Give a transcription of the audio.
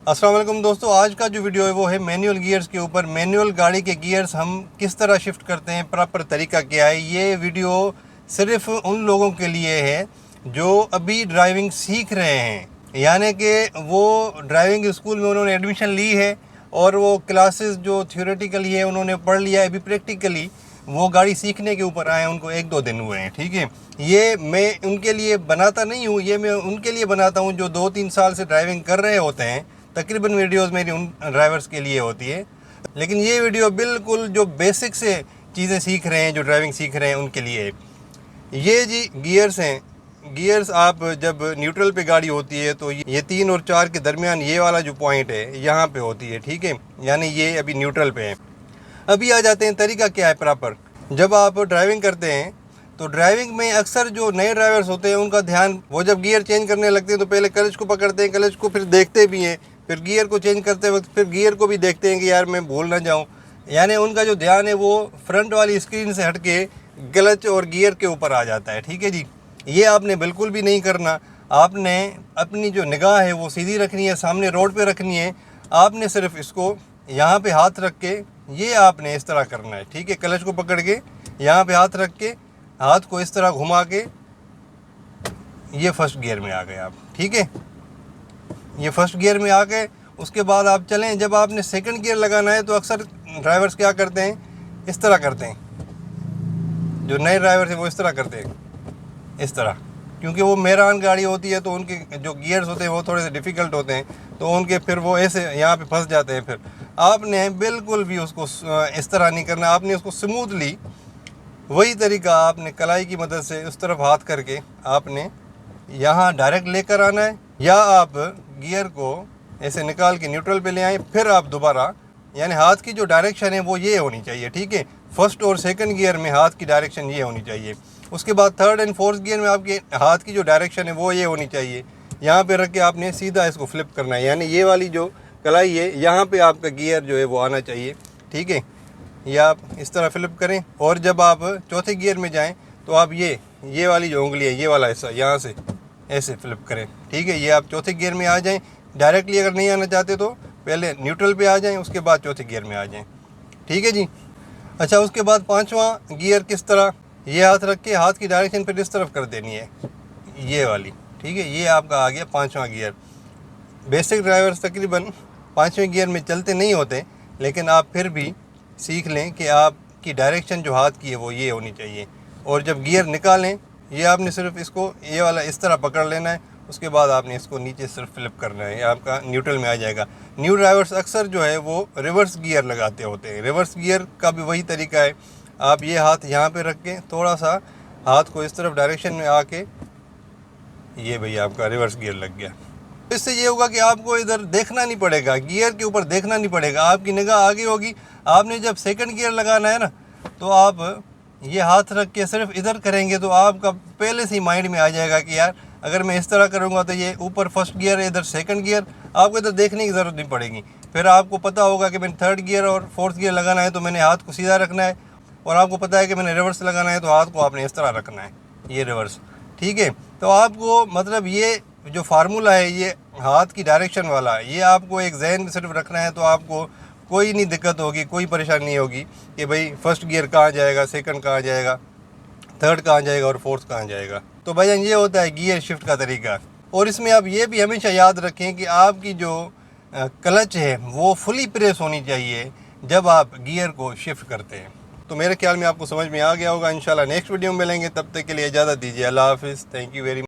अस्सलाम वालेकुम दोस्तों, आज का जो वीडियो है वो है मैनुअल गियर्स के ऊपर। मैनुअल गाड़ी के गियर्स हम किस तरह शिफ्ट करते हैं, प्रॉपर तरीका क्या है। ये वीडियो सिर्फ उन लोगों के लिए है जो अभी ड्राइविंग सीख रहे हैं, यानी कि वो ड्राइविंग स्कूल में उन्होंने एडमिशन ली है और वो क्लासेस जो थियोरेटिकली है उन्होंने पढ़ लिया है। अभी प्रैक्टिकली वो गाड़ी सीखने के ऊपर आए हैं, उनको 1-2 दिन हुए हैं। ठीक है, ये मैं उनके लिए बनाता नहीं हूँ, ये मैं उनके लिए बनाता हूँ जो 2-3 साल से ड्राइविंग कर रहे होते हैं। तकरीबन वीडियोस मेरी उन ड्राइवर्स के लिए होती है, लेकिन ये वीडियो बिल्कुल जो बेसिक से चीज़ें सीख रहे हैं, जो ड्राइविंग सीख रहे हैं उनके लिए है। ये जी गियर्स हैं। गियर्स आप जब न्यूट्रल पे गाड़ी होती है तो ये 3 और 4 के दरमियान ये वाला जो पॉइंट है यहाँ पे होती है। ठीक है, यानी ये अभी न्यूट्रल पे है। अभी आ जाते हैं तरीका क्या है प्रॉपर। जब आप ड्राइविंग करते हैं तो ड्राइविंग में अक्सर जो नए ड्राइवर्स होते हैं उनका ध्यान, वो जब गियर चेंज करने लगते हैं तो पहले क्लच को पकड़ते हैं, क्लच को फिर देखते भी हैं, फिर गियर को चेंज करते वक्त फिर गियर को भी देखते हैं कि यार मैं भूल ना जाऊं। यानी उनका जो ध्यान है वो फ्रंट वाली स्क्रीन से हट के क्लच और गियर के ऊपर आ जाता है। ठीक है जी, ये आपने बिल्कुल भी नहीं करना। आपने अपनी जो निगाह है वो सीधी रखनी है, सामने रोड पे रखनी है। आपने सिर्फ इसको यहाँ पे हाथ रख के ये आपने इस तरह करना है। ठीक है, क्लच को पकड़ के यहाँ पे हाथ रख के हाथ को इस तरह घुमा के ये फर्स्ट गियर में आ गए आप। ठीक है, ये फर्स्ट गियर में आ गए। उसके बाद आप चलें, जब आपने सेकंड गियर लगाना है तो अक्सर ड्राइवर्स क्या करते हैं, इस तरह करते हैं। जो नए ड्राइवर हैं वो इस तरह करते हैं, इस तरह, क्योंकि वो मेरान गाड़ी होती है तो उनके जो गियर्स होते हैं वो थोड़े से डिफ़िकल्ट होते हैं, तो उनके फिर वो ऐसे यहाँ पे फंस जाते हैं। फिर आपने बिल्कुल भी उसको इस तरह नहीं करना। आपने उसको स्मूथली वही तरीका आपने कलाई की मदद से उस तरफ हाथ करके आपने यहाँ डायरेक्ट लेकर आना है, या आप गियर को ऐसे निकाल के न्यूट्रल पे ले आए, फिर आप दोबारा, यानी हाथ की जो डायरेक्शन है वो ये होनी चाहिए। ठीक है, फर्स्ट और सेकंड गियर में हाथ की डायरेक्शन ये होनी चाहिए। उसके बाद थर्ड एंड फोर्थ गियर में आपके हाथ की जो डायरेक्शन है वो ये होनी चाहिए। यहाँ पे रख के आपने सीधा इसको फ्लिप करना है, यानी ये वाली जो कलाई है यहाँ पे आपका गियर जो है वो आना चाहिए। ठीक है, ये आप इस तरह फ्लिप करें, और जब आप चौथे गियर में जाएं तो आप ये वाली जो उंगली है, ये वाला हिस्सा यहाँ से ऐसे फ्लिप करें। ठीक है, ये आप चौथे गियर में आ जाएं। डायरेक्टली अगर नहीं आना चाहते तो पहले न्यूट्रल पे आ जाएं, उसके बाद चौथे गियर में आ जाएं। ठीक है जी। अच्छा, उसके बाद पांचवा गियर किस तरह, ये हाथ रख के हाथ की डायरेक्शन फिर इस तरफ कर देनी है, ये वाली। ठीक है, ये आपका आ गया पांचवा गियर। बेसिक ड्राइवर्स तकरीबन पाँचवें गियर में चलते नहीं होते, लेकिन आप फिर भी सीख लें कि आपकी डायरेक्शन जो हाथ की है वो ये होनी चाहिए। और जब गियर निकालें, ये आपने सिर्फ इसको ये वाला इस तरह पकड़ लेना है, उसके बाद आपने इसको नीचे सिर्फ फ्लिप करना है, ये आपका न्यूट्रल में आ जाएगा। न्यू ड्राइवर्स अक्सर जो है वो रिवर्स गियर लगाते होते हैं। रिवर्स गियर का भी वही तरीका है। आप ये हाथ यहाँ पे रख के थोड़ा सा हाथ को इस तरफ डायरेक्शन में आके, ये भाई आपका रिवर्स गियर लग गया। इससे ये होगा कि आपको इधर देखना नहीं पड़ेगा, गियर के ऊपर देखना नहीं पड़ेगा, आपकी निगाह आगे होगी। आपने जब सेकंड गियर लगाना है ना, तो आप ये हाथ रख के सिर्फ इधर करेंगे तो आपका पहले से ही माइंड में आ जाएगा कि यार अगर मैं इस तरह करूँगा तो ये ऊपर फर्स्ट गियर है, इधर सेकंड गियर। आपको इधर देखने की ज़रूरत नहीं पड़ेगी। फिर आपको पता होगा कि मैंने थर्ड गियर और फोर्थ गियर लगाना है तो मैंने हाथ को सीधा रखना है, और आपको पता है कि मैंने रिवर्स लगाना है तो हाथ को आपने इस तरह रखना है, ये रिवर्स। ठीक है, तो आपको मतलब ये जो फार्मूला है ये हाथ की डायरेक्शन वाला, ये आपको एक जहन में सिर्फ रखना है, तो आपको कोई नहीं दिक्कत होगी, कोई परेशानी नहीं होगी कि भाई फर्स्ट गियर कहाँ जाएगा, सेकंड कहाँ जाएगा, थर्ड कहाँ जाएगा और फोर्थ कहाँ जाएगा। तो भाईजान ये होता है गियर शिफ्ट का तरीका। और इसमें आप ये भी हमेशा याद रखें कि आपकी जो क्लच है वो फुली प्रेस होनी चाहिए जब आप गियर को शिफ्ट करते हैं। तो मेरे ख्याल में आपको समझ में आ गया होगा। इंशाल्लाह नेक्स्ट वीडियो में मिलेंगे, तब तक के लिए इजाज़त दीजिए। अल्लाह हाफिज़। Thank you very much.